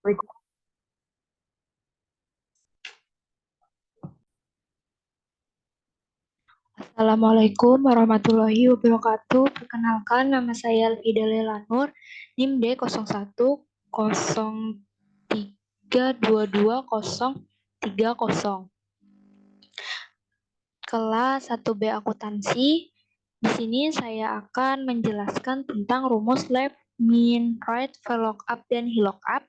Assalamualaikum warahmatullahi wabarakatuh. Perkenalkan, nama saya Elvida Lelanur, NIM D0103220030. Kelas 1B akuntansi. Di sini saya akan menjelaskan tentang rumus left, mean, right, VLOOKUP, dan HLOOKUP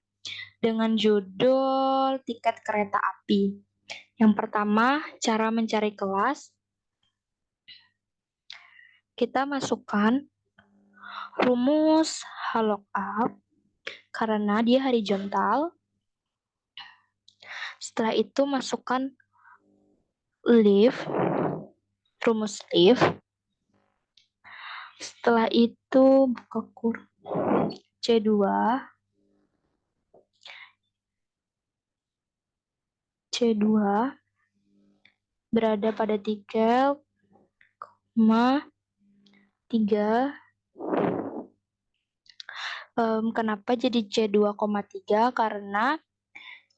dengan judul tiket kereta api. Yang pertama, cara mencari kelas. Kita masukkan rumus HLOOKUP karena dia horizontal. Setelah itu masukkan rumus leave. Setelah itu buka kurung C2 berada pada tiket, 3. Kenapa jadi C2,3? Karena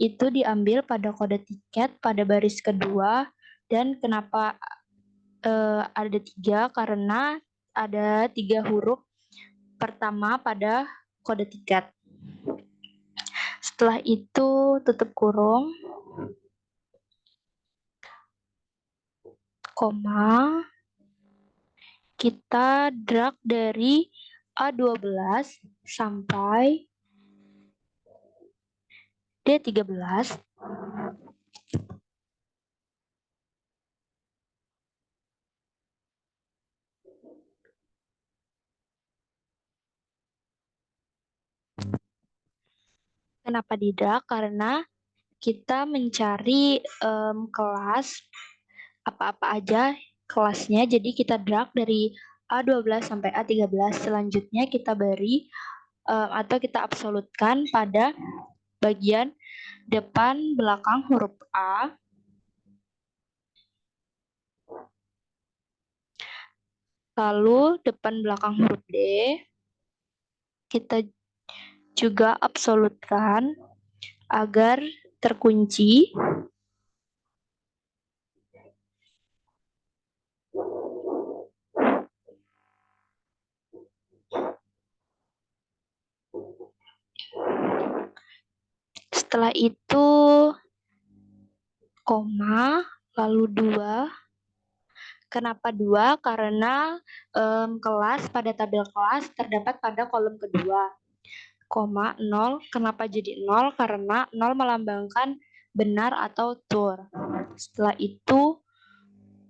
itu diambil pada kode tiket pada baris kedua. Dan kenapa ada 3? Karena ada 3 huruf pertama pada kode tiket. Setelah itu tutup kurung, koma, kita drag dari A12 sampai D13. Kenapa di drag? Karena kita mencari kelas apa-apa aja kelasnya, jadi kita drag dari A12 sampai A13. Selanjutnya kita beri atau kita absolutkan pada bagian depan belakang huruf A, lalu depan belakang huruf D, kita juga absolutkan agar terkunci. Setelah itu koma, lalu 2. Kenapa 2? Karena kelas pada tabel kelas terdapat pada kolom kedua. Koma 0. Kenapa jadi 0? Karena 0 melambangkan benar atau tur. Setelah itu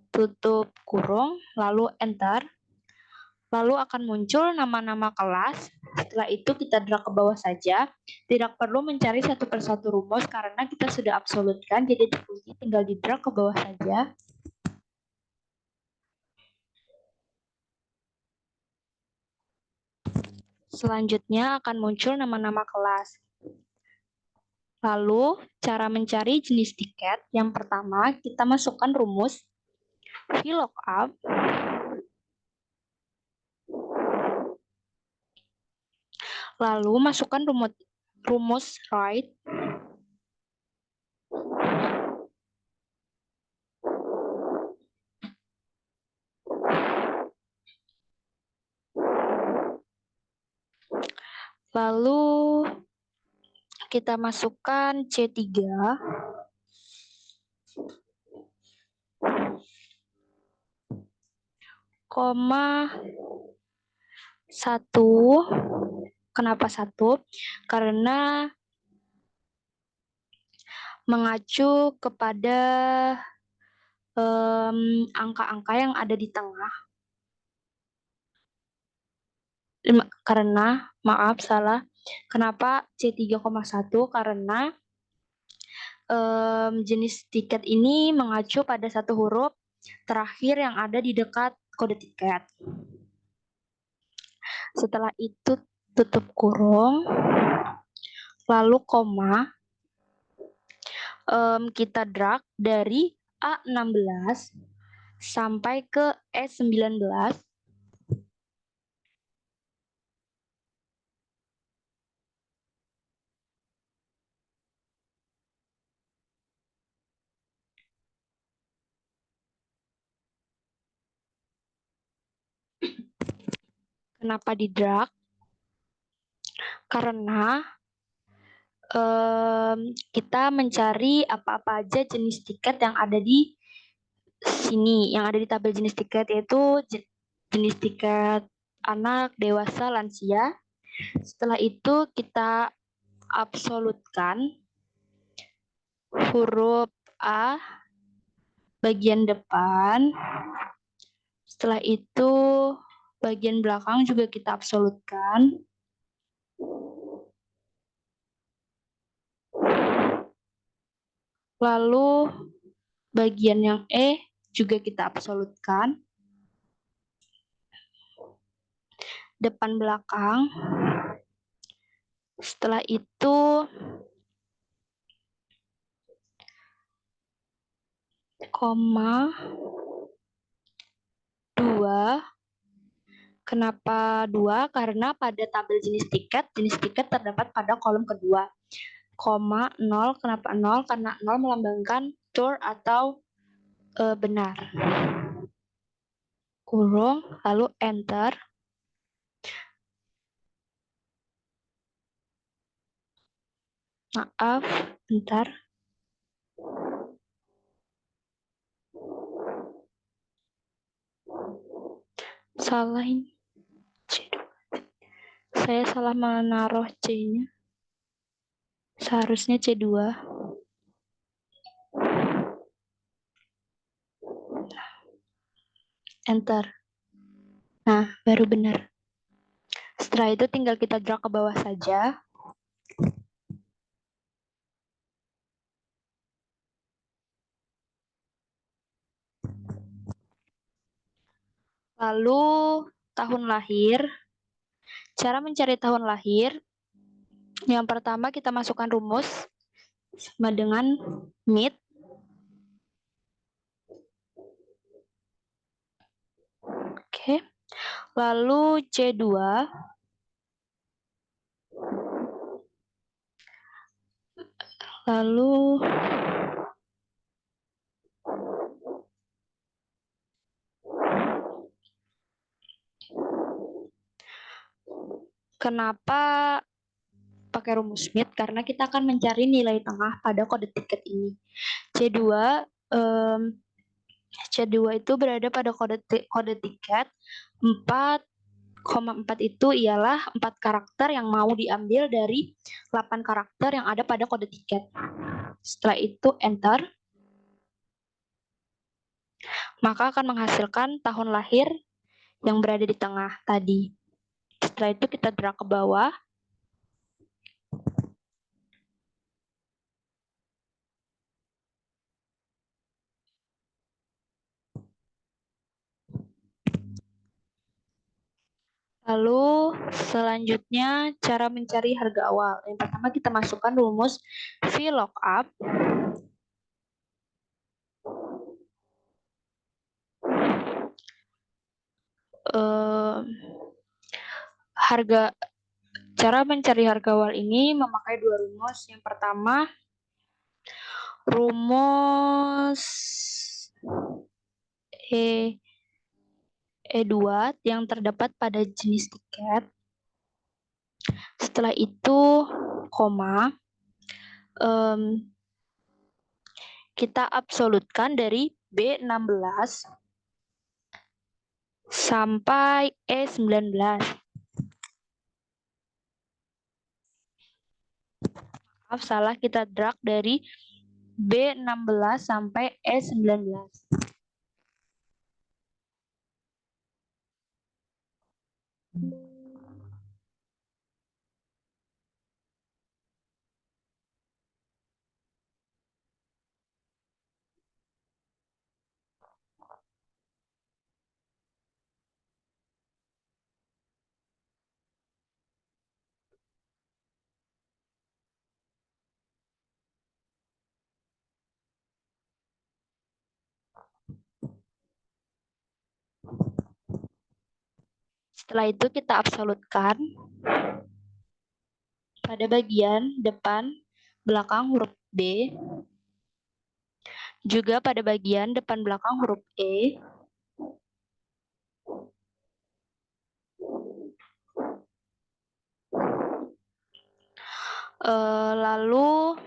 tutup kurung, lalu enter. Lalu akan muncul nama-nama kelas. Setelah itu kita drag ke bawah saja. Tidak perlu mencari satu persatu rumus karena kita sudah absolutkan, jadi dikunci, tinggal di drag ke bawah saja. Selanjutnya akan muncul nama-nama kelas. Lalu, cara mencari jenis tiket. Yang pertama, kita masukkan rumus VLOOKUP. Lalu, masukkan rumus right. Lalu, kita masukkan C3. Koma 1. Kenapa 1? Karena mengacu kepada angka-angka yang ada di tengah. Karena, maaf salah. Kenapa C3,1? Karena jenis tiket ini mengacu pada satu huruf terakhir yang ada di dekat kode tiket. Setelah itu tutup kurung, lalu koma, kita drag dari A16 sampai ke E19. Kenapa di drag? Karena kita mencari apa-apa aja jenis tiket yang ada di sini, yang ada di tabel jenis tiket, yaitu jenis tiket anak, dewasa, lansia. Setelah itu kita absolutkan huruf A bagian depan. Setelah itu bagian belakang juga kita absolutkan. Lalu bagian yang E juga kita absolutkan. Depan belakang. Setelah itu koma 2. Kenapa 2? Karena pada tabel jenis tiket terdapat pada kolom kedua. Koma 0, kenapa 0? Karena 0 melambangkan true atau benar. Kurung, lalu enter. Maaf, bentar. Salah ini. C2. Saya salah menaruh C-nya. Seharusnya C2. Enter. Nah, baru benar. Setelah itu tinggal kita drag ke bawah saja. Lalu tahun lahir. Cara mencari tahun lahir. Yang pertama kita masukkan rumus sama dengan MIT. Oke. Lalu C2. Lalu kenapa pakai rumus MIT? Karena kita akan mencari nilai tengah pada kode tiket ini. C2 itu berada pada kode tiket 4,4 itu ialah 4 karakter yang mau diambil dari 8 karakter yang ada pada kode tiket. Setelah itu enter. Maka akan menghasilkan tahun lahir yang berada di tengah tadi. Setelah itu kita drag ke bawah. Lalu selanjutnya cara mencari harga awal. Yang pertama kita masukkan rumus VLOOKUP. Cara mencari harga awal ini memakai dua rumus. Yang pertama rumus E2 yang terdapat pada jenis tiket. Setelah itu koma, kita absolutkan dari B16 sampai E19. Maaf, salah, kita drag dari B16 sampai E19. Setelah itu kita absolutkan pada bagian depan belakang huruf B, juga pada bagian depan belakang huruf E, Lalu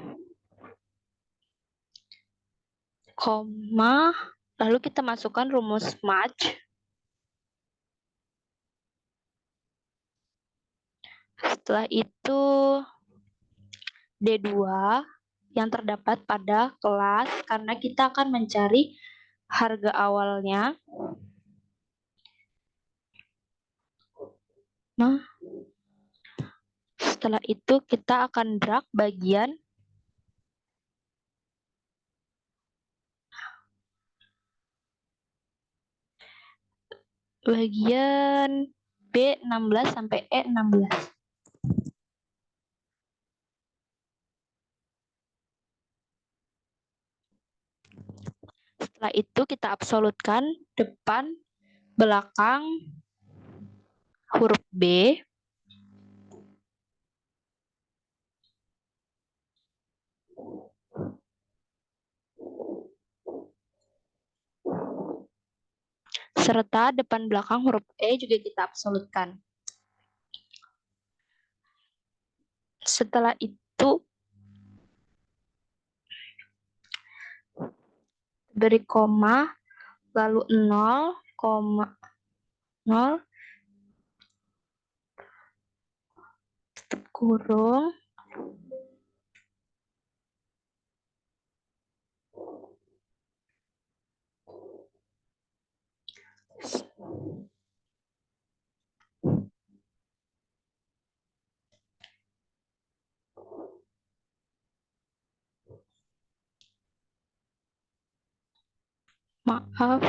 koma, lalu kita masukkan rumus match. Setelah itu D2 yang terdapat pada kelas karena kita akan mencari harga awalnya. Nah, setelah itu kita akan drag bagian B16 sampai E16. Setelah itu kita absolutkan depan, belakang, huruf B. Serta depan belakang huruf E juga kita absolutkan. Setelah itu beri koma, lalu 0, 0, tutup kurung, maaf.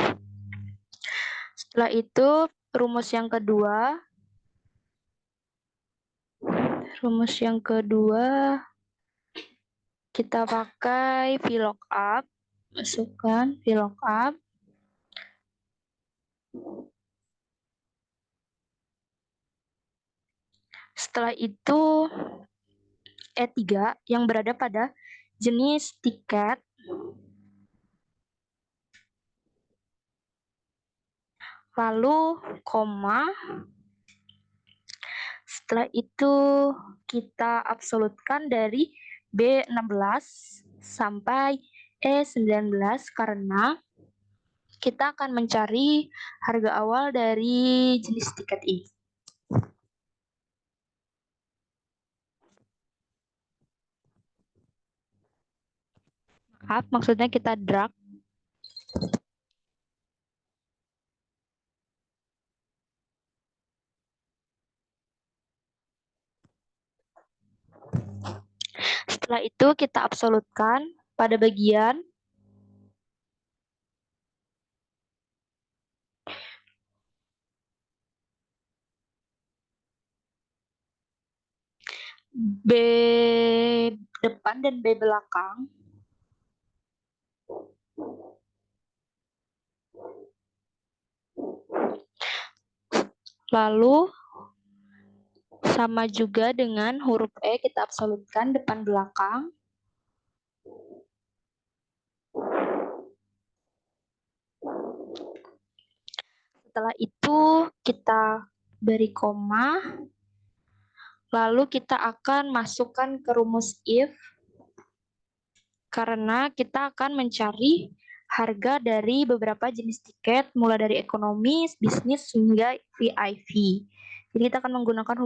Setelah itu rumus yang kedua kita pakai VLOOKUP, masukkan VLOOKUP. Setelah itu E3 yang berada pada jenis tiket, lalu koma. Setelah itu kita absolutkan dari B16 sampai E19 karena kita akan mencari harga awal dari jenis tiket ini. Maaf, maksudnya kita drag. Setelah itu kita absolutkan pada bagian B depan dan B belakang. Lalu sama juga dengan huruf E kita absolutkan depan belakang. Setelah itu kita beri koma. Lalu kita akan masukkan ke rumus if karena kita akan mencari harga dari beberapa jenis tiket mulai dari ekonomi, bisnis hingga VIP. Jadi kita akan menggunakan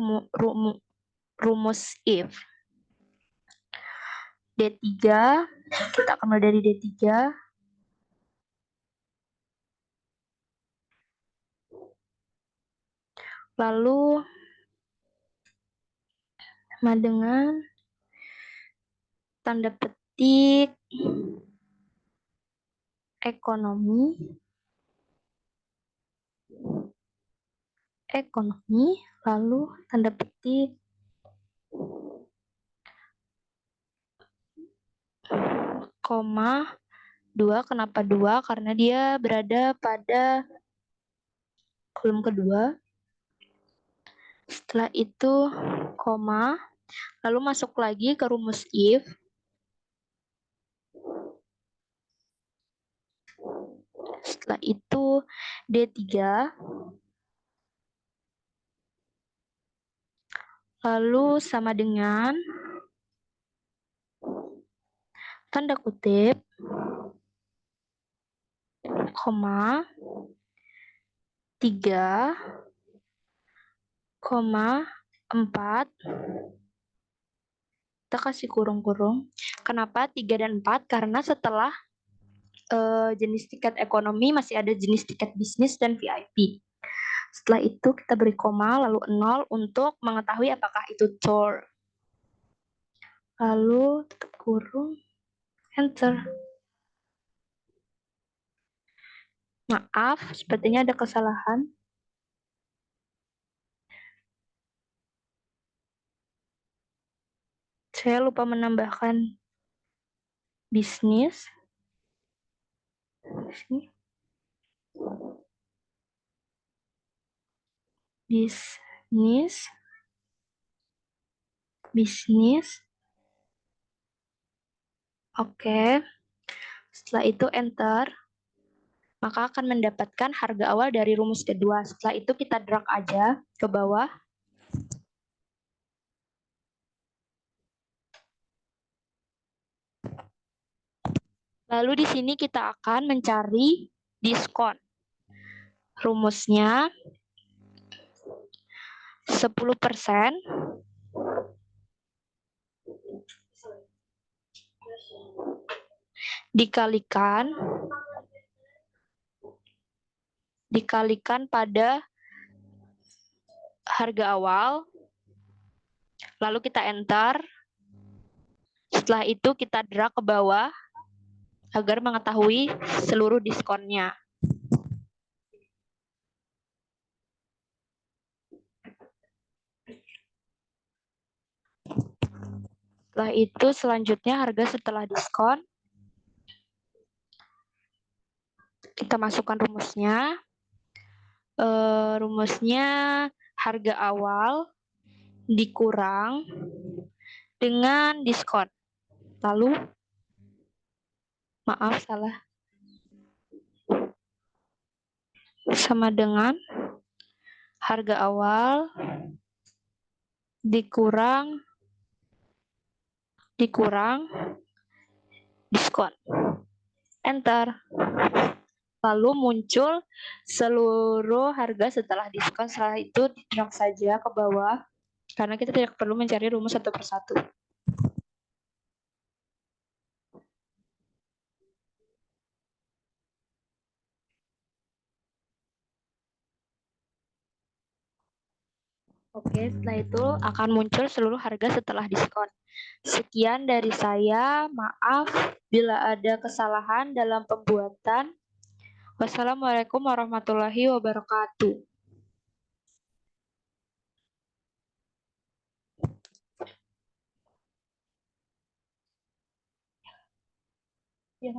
rumus if. D3, kita akan mulai dari D3. Lalu sama dengan tanda petik ekonomi, lalu tanda petik koma 2. Kenapa 2? Karena dia berada pada kolom kedua. Setelah itu koma, lalu masuk lagi ke rumus if. Setelah itu D3. Lalu sama dengan tanda kutip, koma, 3, 4, kita kasih kurung-kurung. Kenapa 3 dan 4? Karena setelah jenis tiket ekonomi masih ada jenis tiket bisnis dan VIP. Setelah itu kita beri koma lalu 0 untuk mengetahui apakah itu tour. Lalu tutup kurung, enter. Maaf, sepertinya ada kesalahan. Saya lupa menambahkan bisnis. Bisnis. Oke. Setelah itu enter. Maka akan mendapatkan harga awal dari rumus kedua. Setelah itu kita drag aja ke bawah. Lalu di sini kita akan mencari diskon. Rumusnya 10% dikalikan pada harga awal, lalu kita enter. Setelah itu kita drag ke bawah agar mengetahui seluruh diskonnya. Setelah itu selanjutnya harga setelah diskon. Kita masukkan rumusnya. Rumusnya harga awal dikurang dengan diskon. Lalu, maaf salah. Sama dengan harga awal dikurang diskon. Enter. Lalu muncul seluruh harga setelah diskon. Setelah itu drag saja ke bawah karena kita tidak perlu mencari rumus satu persatu. Oke, setelah itu akan muncul seluruh harga setelah diskon. Sekian dari saya. Maaf bila ada kesalahan dalam pembuatan. Wassalamualaikum warahmatullahi wabarakatuh. Ya.